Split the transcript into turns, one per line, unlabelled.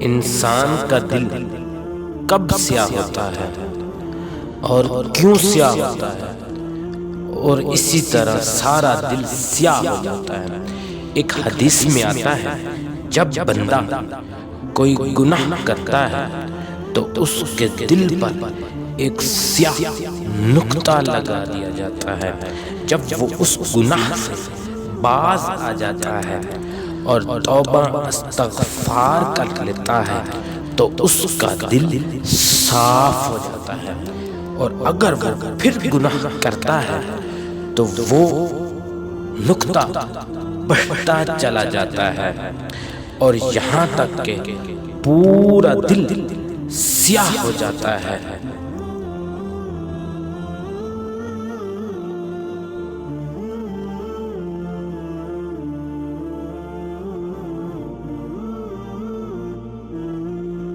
انسان کا دل کب سیاہ ہوتا ہے اور کیوں سیاہ ہوتا ہے، اور اسی طرح سارا دل سیاہ ہو جاتا ہے۔ ایک حدیث میں آتا ہے جب بندہ کوئی گناہ کرتا ہے تو اس کے دل پر ایک سیاہ نقطہ لگا دیا جاتا ہے۔ جب وہ اس گناہ سے باز آ جاتا ہے اور توبہ استغفار کر لیتا ہے تو اس کا دل صاف ہو جاتا ہے، اور اگر وہ پھر گناہ کرتا ہے تو وہ نقطہ بڑھتا چلا جاتا ہے، اور یہاں تک کہ پورا دل سیاہ ہو جاتا ہے۔